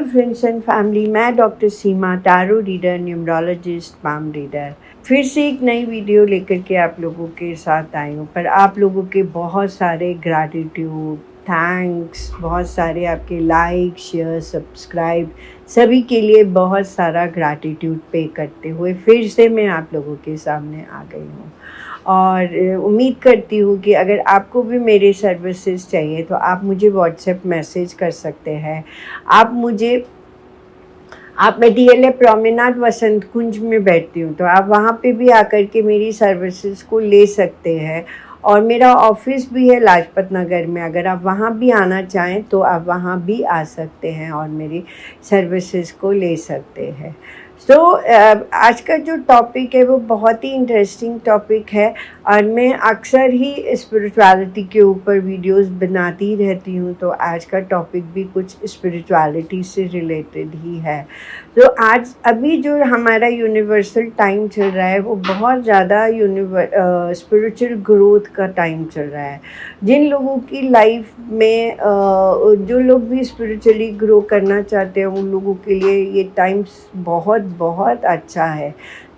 Friends and family, मैं doctor Seema, tarot reader, numerologist, palm reader, फिर से एक नई वीडियो लेकर के आप लोगों के साथ आई हूँ। पर आप लोगों के बहुत सारे ग्रैटिट्यूड, थैंक्स, बहुत सारे आपके लाइक, शेयर, सब्सक्राइब, सभी के लिए बहुत सारा ग्रैटिट्यूड पे करते हुए फिर से मैं आप लोगों के सामने आ गई हूँ। और उम्मीद करती हूँ कि अगर आपको भी मेरे सर्विसेज चाहिए तो आप मुझे व्हाट्सएप मैसेज कर सकते हैं। मैं DLA प्रोमेनाड वसंत कुंज में बैठती हूँ, तो आप वहाँ पे भी आकर के मेरी सर्विसेज को ले सकते हैं। और मेरा ऑफिस भी है लाजपत नगर में, अगर आप वहाँ भी आना चाहें तो आप वहाँ भी आ सकते हैं और मेरी सर्विसेज को ले सकते हैं। आज का जो टॉपिक है वो बहुत ही इंटरेस्टिंग टॉपिक है और मैं अक्सर ही स्पिरिचुअलिटी के ऊपर वीडियोस बनाती रहती हूँ, तो आज का टॉपिक भी कुछ स्पिरिचुअलिटी से रिलेटेड ही है। तो आज अभी जो हमारा यूनिवर्सल टाइम चल रहा है वो बहुत ज़्यादा स्पिरिचुअल ग्रोथ का टाइम चल रहा है। जिन लोगों की लाइफ में जो लोग भी स्पिरिचुअली ग्रो करना चाहते हैं उन लोगों के लिए ये टाइम बहुत बहुत अच्छा है।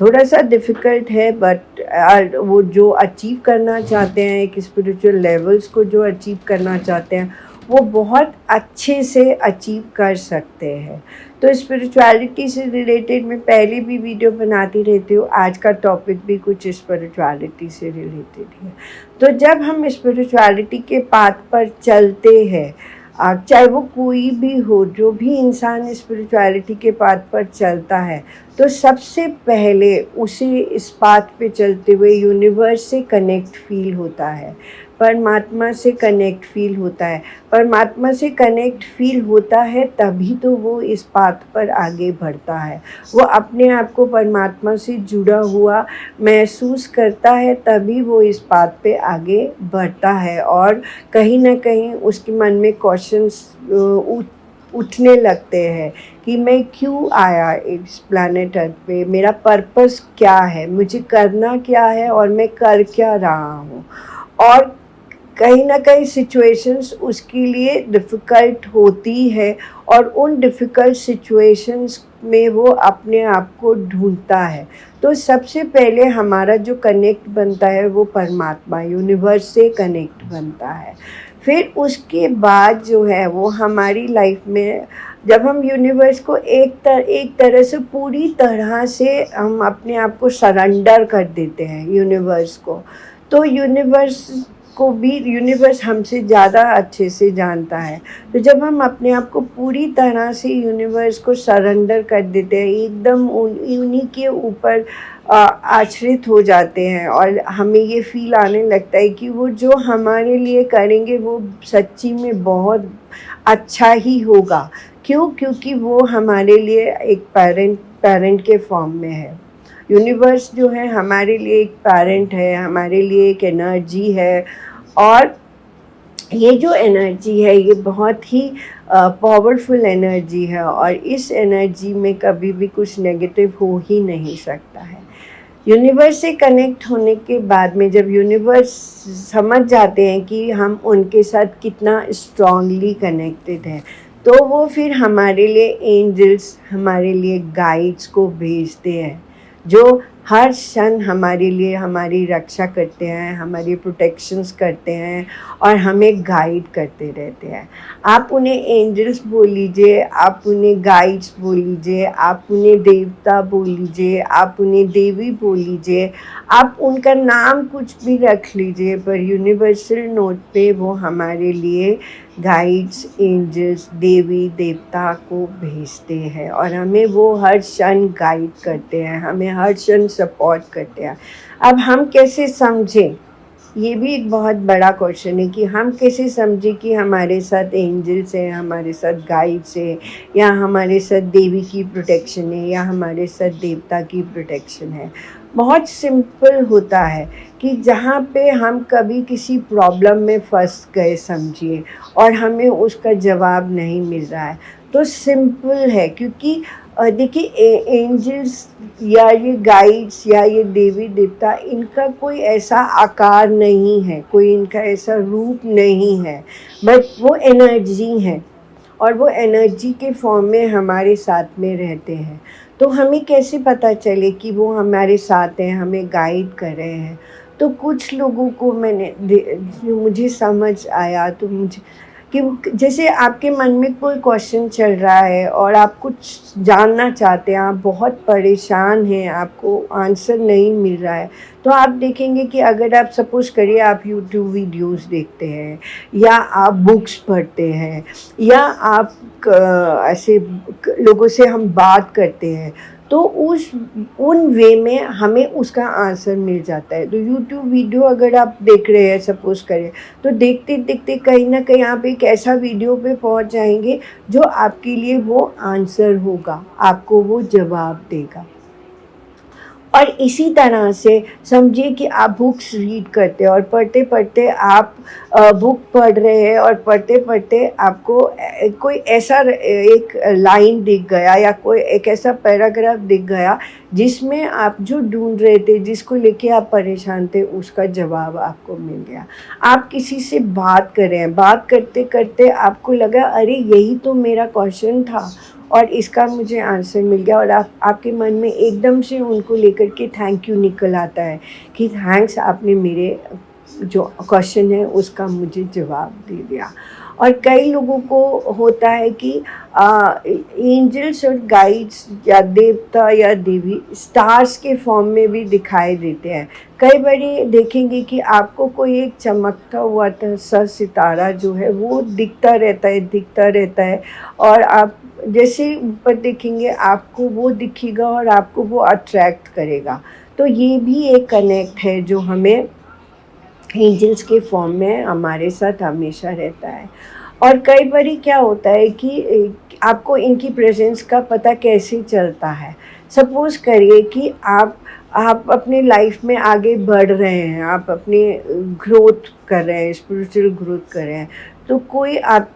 थोड़ा सा डिफ़िकल्ट है, बट वो जो अचीव करना चाहते हैं, एक स्पिरिचुअल लेवल्स को जो अचीव करना चाहते हैं वो बहुत अच्छे से अचीव कर सकते हैं। तो स्पिरिचुअलिटी से रिलेटेड मैं पहले भी वीडियो बनाती रहती हूँ, आज का टॉपिक भी कुछ स्पिरिचुअलिटी से रिलेटेड है। तो जब हम स्पिरिचुअलिटी के पाथ पर चलते हैं, चाहे वो कोई भी हो, जो भी इंसान स्पिरिचुअलिटी के पाथ पर चलता है तो सबसे पहले उसे इस पाथ पे चलते हुए यूनिवर्स से कनेक्ट फील होता है, परमात्मा से कनेक्ट फील होता है। परमात्मा से कनेक्ट फील होता है तभी तो वो इस पाथ पर आगे बढ़ता है। वो अपने आप को परमात्मा से जुड़ा हुआ महसूस करता है तभी वो इस पाथ पे आगे बढ़ता है। और कहीं ना कहीं उसके मन में क्वेश्चंस उठने लगते हैं कि मैं क्यों आया इस प्लैनेट अर्थ पे, मेरा पर्पस क्या है, मुझे करना क्या है और मैं कर क्या रहा हूँ। और कहीं ना कहीं सिचुएशंस उसके लिए डिफ़िकल्ट होती है और उन डिफ़िकल्ट सिचुएशंस में वो अपने आप को ढूंढता है। तो सबसे पहले हमारा जो कनेक्ट बनता है वो परमात्मा, यूनिवर्स से कनेक्ट बनता है। फिर उसके बाद जो है वो हमारी लाइफ में जब हम यूनिवर्स को एक तरह से पूरी तरह से हम अपने आप को सरेंडर कर देते हैं यूनिवर्स को, तो यूनिवर्स हमसे ज़्यादा अच्छे से जानता है। तो जब हम अपने आप को पूरी तरह से यूनिवर्स को सरेंडर कर देते हैं, एकदम उन्हीं के ऊपर आश्रित हो जाते हैं और हमें ये फील आने लगता है कि वो जो हमारे लिए करेंगे वो सच्ची में बहुत अच्छा ही होगा। क्योंकि वो हमारे लिए एक पेरेंट के फॉर्म में है। यूनिवर्स जो है हमारे लिए एक पेरेंट है, हमारे लिए एक एनर्जी है। और ये जो एनर्जी है ये बहुत ही पावरफुल एनर्जी है और इस एनर्जी में कभी भी कुछ नेगेटिव हो ही नहीं सकता है। यूनिवर्स से कनेक्ट होने के बाद में जब यूनिवर्स समझ जाते हैं कि हम उनके साथ कितना स्ट्रांगली कनेक्टेड हैं, तो वो फिर हमारे लिए एंजल्स, हमारे लिए गाइड्स को भेजते हैं जो हर क्षण हमारे लिए हमारी रक्षा करते हैं, हमारी प्रोटेक्शंस करते हैं और हमें गाइड करते रहते हैं। आप उन्हें एंजल्स बोल लीजिए, आप उन्हें गाइड्स बोल लीजिए, आप उन्हें देवता बोल लीजिए, आप उन्हें देवी बोल लीजिए, आप उनका नाम कुछ भी रख लीजिए, पर यूनिवर्सल नोट पे वो हमारे लिए गाइड्स, एंजल्स, देवी देवता को भेजते हैं और हमें वो हर क्षण गाइड करते हैं, हमें हर क्षण सपोर्ट करते हैं। अब हम कैसे समझें, ये भी एक बहुत बड़ा क्वेश्चन है कि हम कैसे समझें कि हमारे साथ एंजल्स हैं, हमारे साथ गाइड्स हैं, या हमारे साथ देवी की प्रोटेक्शन है, या हमारे साथ देवता की प्रोटेक्शन है। बहुत सिंपल होता है कि जहाँ पे हम कभी किसी प्रॉब्लम में फंस गए समझिए और हमें उसका जवाब नहीं मिल रहा है, तो सिंपल है, क्योंकि देखिए एंजल्स या ये गाइड्स या ये देवी देवता, इनका कोई ऐसा आकार नहीं है, कोई इनका ऐसा रूप नहीं है, बट वो एनर्जी है। और वो एनर्जी के फॉर्म में हमारे साथ में रहते हैं। तो हमें कैसे पता चले कि वो हमारे साथ हैं, हमें गाइड कर रहे हैं? तो कुछ लोगों को जो मुझे समझ आया, तो मुझे कि जैसे आपके मन में कोई क्वेश्चन चल रहा है और आप कुछ जानना चाहते हैं, आप बहुत परेशान हैं, आपको आंसर नहीं मिल रहा है, तो आप देखेंगे कि अगर आप सपोज़ करिए आप यूट्यूब वीडियोस देखते हैं या आप बुक्स पढ़ते हैं या आप ऐसे लोगों से हम बात करते हैं, तो उन वे में हमें उसका आंसर मिल जाता है। तो यूट्यूब वीडियो अगर आप देख रहे हैं सपोज़ करें, तो देखते देखते कहीं ना कहीं आप एक ऐसा वीडियो पे पहुंच जाएंगे जो आपके लिए वो आंसर होगा, आपको वो जवाब देगा। और इसी तरह से समझिए कि आप बुक्स रीड करते हैं और पढ़ते पढ़ते आप बुक पढ़ रहे हैं और पढ़ते पढ़ते आपको कोई ऐसा एक लाइन दिख गया या कोई एक ऐसा पैराग्राफ दिख गया जिसमें आप जो ढूंढ रहे थे, जिसको लेके आप परेशान थे, उसका जवाब आपको मिल गया। आप किसी से बात कर रहे हैं, बात करते करते आपको लगा अरे यही तो मेरा क्वेश्चन था और इसका मुझे आंसर मिल गया, और आपके मन में एकदम से उनको लेकर के थैंक यू निकल आता है कि थैंक्स, आपने मेरे जो क्वेश्चन है उसका मुझे जवाब दे दिया। और कई लोगों को होता है कि एंजल्स और गाइड्स या देवता या देवी स्टार्स के फॉर्म में भी दिखाई देते हैं। कई बारी देखेंगे कि आपको कोई एक चमकता हुआ सा सितारा जो है वो दिखता रहता है और आप जैसे ऊपर देखेंगे आपको वो दिखेगा और आपको वो अट्रैक्ट करेगा। तो ये भी एक कनेक्ट है जो हमें एंजल्स के फॉर्म में हमारे साथ हमेशा रहता है। और कई बारी क्या होता है कि आपको इनकी प्रेजेंस का पता कैसे चलता है। सपोज़ करिए कि आप अपने लाइफ में आगे बढ़ रहे हैं, आप अपने ग्रोथ कर रहे हैं, स्पिरिचुअल ग्रोथ कर रहे हैं, तो कोई आप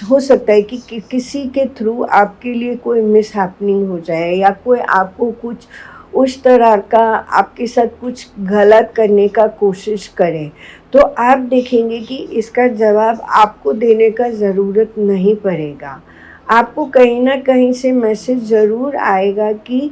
हो सकता है कि किसी के थ्रू आपके लिए कोई मिस हैपनिंग हो जाए या कोई आपको कुछ उस तरह का आपके साथ कुछ गलत करने का कोशिश करे, तो आप देखेंगे कि इसका जवाब आपको देने का ज़रूरत नहीं पड़ेगा। आपको कहीं ना कहीं से मैसेज ज़रूर आएगा कि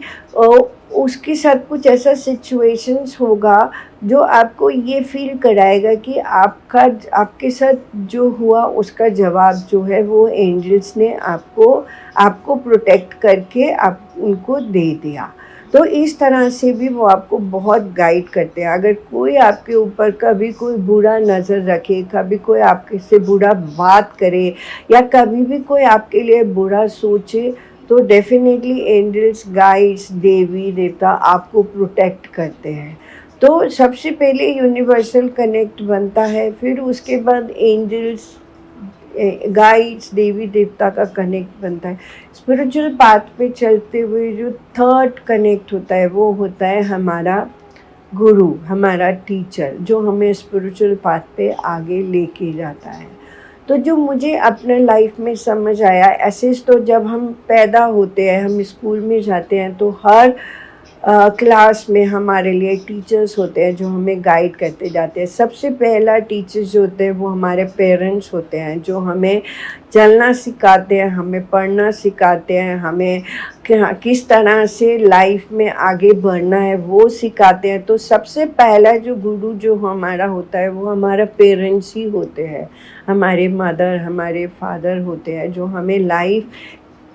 उसके साथ कुछ ऐसा सिचुएशंस होगा जो आपको ये फील कराएगा कि आपके साथ जो हुआ उसका जवाब जो है वो एंजल्स ने आपको प्रोटेक्ट करके आप उनको दे दिया। तो इस तरह से भी वो आपको बहुत गाइड करते हैं। अगर कोई आपके ऊपर कभी कोई बुरा नज़र रखे, कभी कोई आपके से बुरा बात करे या कभी भी कोई आपके लिए बुरा सोचे, तो डेफिनेटली एंजल्स, गाइड्स, देवी देवता आपको प्रोटेक्ट करते हैं। तो सबसे पहले यूनिवर्सल कनेक्ट बनता है, फिर उसके बाद एंजल्स, गाइड्स, देवी देवता का कनेक्ट बनता है। स्पिरिचुअल पाथ पे चलते हुए जो थर्ड कनेक्ट होता है वो होता है हमारा गुरु, हमारा टीचर, जो हमें स्पिरिचुअल पाथ पे आगे लेके जाता है। तो जो मुझे अपने लाइफ में समझ आया, ऐसे तो जब हम पैदा होते हैं, हम स्कूल में जाते हैं, तो हर क्लास में हमारे लिए टीचर्स होते हैं जो हमें गाइड करते जाते हैं। सबसे पहला टीचर्स जो होते हैं वो हमारे पेरेंट्स होते हैं, जो हमें चलना सिखाते हैं, हमें पढ़ना सिखाते हैं, हमें किस तरह से लाइफ में आगे बढ़ना है वो सिखाते हैं। तो सबसे पहला जो गुरु जो हमारा होता है वो हमारा पेरेंट्स ही होते हैं, हमारे मदर, हमारे फादर होते हैं, जो हमें लाइफ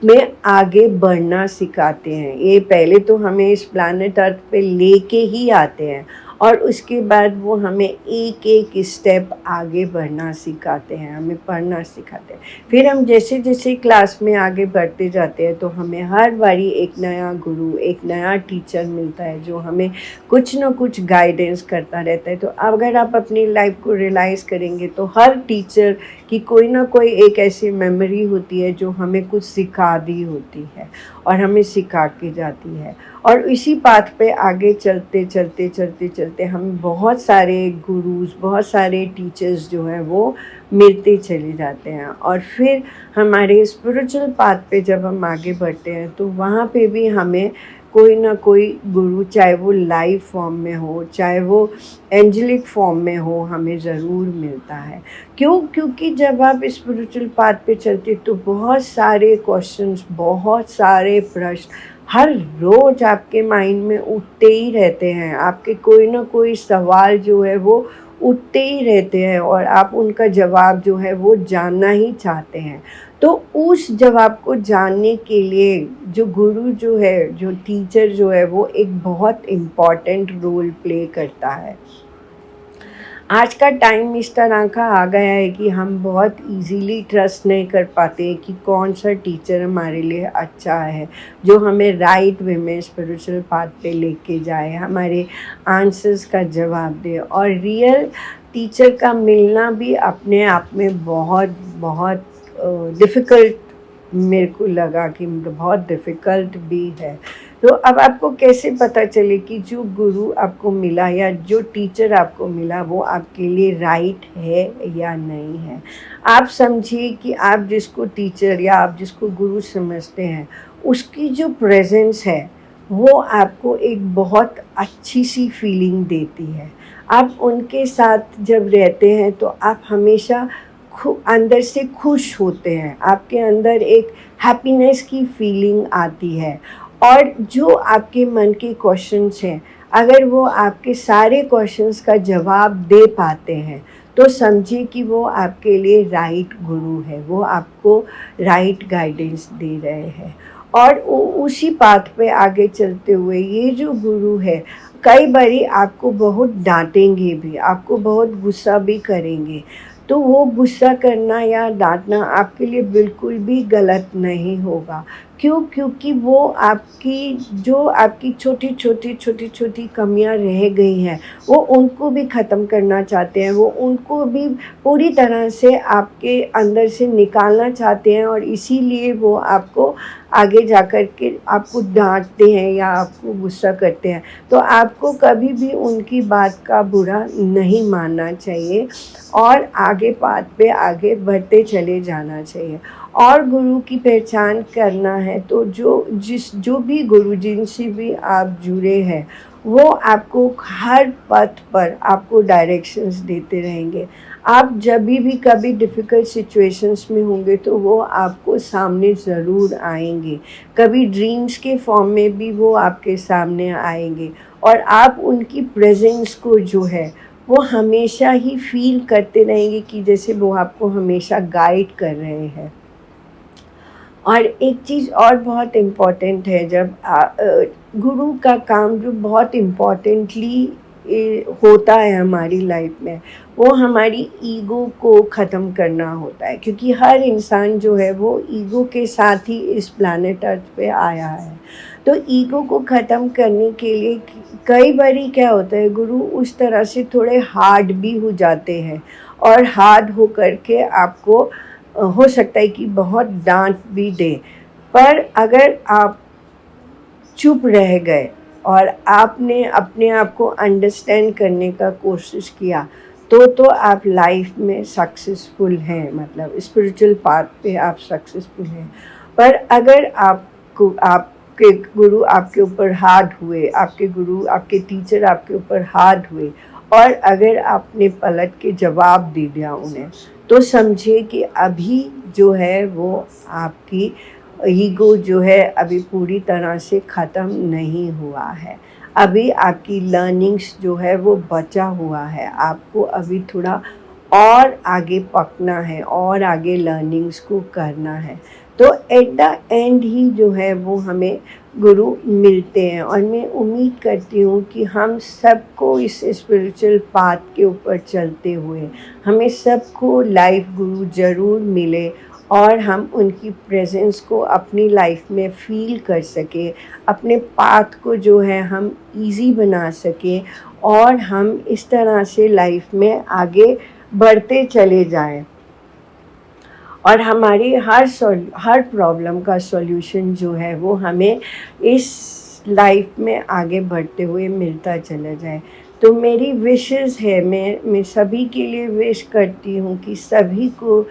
में आगे बढ़ना सिखाते हैं। ये पहले तो हमें इस प्लैनेट अर्थ पे लेके ही आते हैं और उसके बाद वो हमें एक एक स्टेप आगे बढ़ना सिखाते हैं, हमें पढ़ना सिखाते हैं। फिर हम जैसे जैसे क्लास में आगे बढ़ते जाते हैं तो हमें हर बारी एक नया गुरु, एक नया टीचर मिलता है जो हमें कुछ ना कुछ गाइडेंस करता रहता है। तो अगर आप अपनी लाइफ को रियलाइज़ करेंगे तो हर टीचर की कोई ना कोई एक ऐसी मेमोरी होती है जो हमें कुछ सिखा दी होती है और हमें सिखा के जाती है। और इसी पाथ पे आगे चलते चलते चलते चलते हम बहुत सारे गुरुज, बहुत सारे टीचर्स जो हैं वो मिलते चले जाते हैं। और फिर हमारे स्पिरिचुअल पाथ पे जब हम आगे बढ़ते हैं तो वहाँ पे भी हमें कोई ना कोई गुरु, चाहे वो लाइव फॉर्म में हो, चाहे वो एंजेलिक फॉर्म में हो, हमें ज़रूर मिलता है। क्यों? क्योंकि जब आप स्पिरिचुअल पाथ पे चलते तो बहुत सारे क्वेश्चंस, बहुत सारे प्रश्न हर रोज़ आपके माइंड में उठते ही रहते हैं। आपके कोई ना कोई सवाल जो है वो उठते ही रहते हैं और आप उनका जवाब जो है वो जानना ही चाहते हैं। तो उस जवाब को जानने के लिए जो गुरु जो है, जो टीचर जो है, वो एक बहुत इम्पॉर्टेंट रोल प्ले करता है। आज का टाइम इस तरह का आ गया है कि हम बहुत इजीली ट्रस्ट नहीं कर पाते कि कौन सा टीचर हमारे लिए अच्छा है, जो हमें राइट वे में स्पिरिचुअल पाथ पे लेके जाए, हमारे आंसर्स का जवाब दे। और रियल टीचर का मिलना भी अपने आप में बहुत बहुत डिफ़िकल्ट मेरे को लगा कि बहुत डिफ़िकल्ट भी है। तो अब आपको कैसे पता चले कि जो गुरु आपको मिला या जो टीचर आपको मिला वो आपके लिए राइट है या नहीं है? आप समझिए कि आप जिसको टीचर या आप जिसको गुरु समझते हैं, उसकी जो प्रेज़ेंस है वो आपको एक बहुत अच्छी सी फीलिंग देती है। आप उनके साथ जब रहते हैं तो आप हमेशा अंदर से खुश होते हैं, आपके अंदर एक हैप्पीनेस की फीलिंग आती है। और जो आपके मन के क्वेश्चंस हैं, अगर वो आपके सारे क्वेश्चंस का जवाब दे पाते हैं तो समझिए कि वो आपके लिए राइट गुरु है, वो आपको राइट गाइडेंस दे रहे हैं। और उसी पाथ पे आगे चलते हुए ये जो गुरु है, कई बारी आपको बहुत डांटेंगे भी, आपको बहुत गुस्सा भी करेंगे। तो वो गुस्सा करना या डांटना आपके लिए बिल्कुल भी गलत नहीं होगा। क्यों? क्योंकि वो आपकी छोटी-छोटी कमियां रह गई हैं, वो उनको भी ख़त्म करना चाहते हैं, वो उनको भी पूरी तरह से आपके अंदर से निकालना चाहते हैं। और इसीलिए वो आपको आगे जाकर के आपको डांटते हैं या आपको गुस्सा करते हैं। तो आपको कभी भी उनकी बात का बुरा नहीं मानना चाहिए और आगे पाथ पे आगे बढ़ते चले जाना चाहिए। और गुरु की पहचान करना है तो जो भी गुरु जिनसे भी आप जुड़े हैं, वो आपको हर पथ पर आपको डायरेक्शंस देते रहेंगे। आप जब भी कभी डिफ़िकल्ट सिचुएशंस में होंगे तो वो आपको सामने ज़रूर आएंगे। कभी ड्रीम्स के फॉर्म में भी वो आपके सामने आएंगे और आप उनकी प्रेजेंस को जो है वो हमेशा ही फील करते रहेंगे कि जैसे वो आपको हमेशा गाइड कर रहे हैं। और एक चीज़ और बहुत इम्पॉर्टेंट है, जब गुरु का काम जो बहुत इम्पॉर्टेंटली होता है हमारी लाइफ में, वो हमारी ईगो को ख़त्म करना होता है। क्योंकि हर इंसान जो है वो ईगो के साथ ही इस प्लैनेट अर्थ पे आया है। तो ईगो को ख़त्म करने के लिए कई बारी क्या होता है, गुरु उस तरह से थोड़े हार्ड भी हो जाते हैं और हार्ड हो करके आपको हो सकता है कि बहुत डांट भी दे। पर अगर आप चुप रह गए और आपने अपने आप को अंडरस्टैंड करने का कोशिश किया तो आप लाइफ में सक्सेसफुल हैं, मतलब स्पिरिचुअल पाथ पे आप सक्सेसफुल हैं। पर अगर आपके गुरु आपके ऊपर हार्ड हुए, आपके टीचर आपके ऊपर हार्ड हुए और अगर आपने पलट के जवाब दे दिया उन्हें, तो समझिए कि अभी जो है वो आपकी ईगो जो है अभी पूरी तरह से ख़त्म नहीं हुआ है। अभी आपकी लर्निंग्स जो है वो बचा हुआ है। आपको अभी थोड़ा और आगे पकना है और आगे लर्निंग्स को करना है। तो एट द एंड ही जो है वो हमें गुरु मिलते हैं। और मैं उम्मीद करती हूँ कि हम सबको इस स्पिरिचुअल पाथ के ऊपर चलते हुए हमें सबको लाइफ गुरु ज़रूर मिले और हम उनकी प्रेजेंस को अपनी लाइफ में फ़ील कर सकें, अपने पाथ को जो है हम इजी बना सकें और हम इस तरह से लाइफ में आगे बढ़ते चले जाएं। और हमारी हर प्रॉब्लम का सॉल्यूशन जो है वो हमें इस लाइफ में आगे बढ़ते हुए मिलता चला जाए। तो मेरी विशेस है, मैं सभी के लिए विश करती हूँ कि सभी को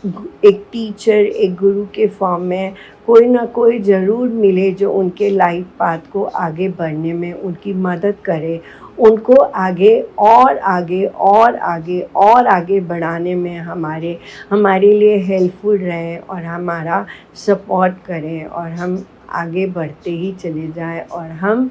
एक टीचर, एक गुरु के फॉर्म में कोई ना कोई ज़रूर मिले जो उनके लाइफ पाथ को आगे बढ़ने में उनकी मदद करे, उनको आगे और आगे और आगे और आगे बढ़ाने में हमारे लिए हेल्पफुल रहें और हमारा सपोर्ट करें, और हम आगे बढ़ते ही चले जाएं और हम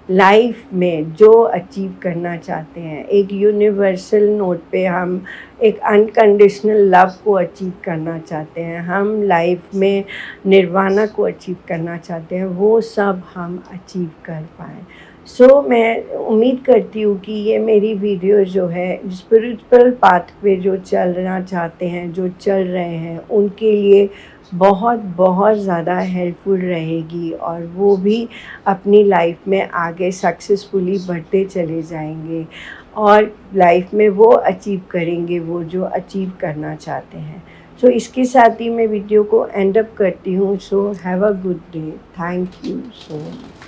लाइफ में जो अचीव करना चाहते हैं, एक यूनिवर्सल नोट पे हम एक अनकंडीशनल लव को अचीव करना चाहते हैं, हम लाइफ में निर्वाणा को अचीव करना चाहते हैं, वो सब हम अचीव कर पाएँ। सो मैं उम्मीद करती हूँ कि ये मेरी वीडियो जो है स्पिरिचुअल पाथ पे जो चलना चाहते हैं, जो चल रहे हैं, उनके लिए बहुत बहुत ज़्यादा हेल्पफुल रहेगी, और वो भी अपनी लाइफ में आगे सक्सेसफुली बढ़ते चले जाएंगे और लाइफ में वो अचीव करेंगे वो जो अचीव करना चाहते हैं। सो इसके साथ ही मैं वीडियो को एंड अप करती हूँ। So have a good day. Thank you so much.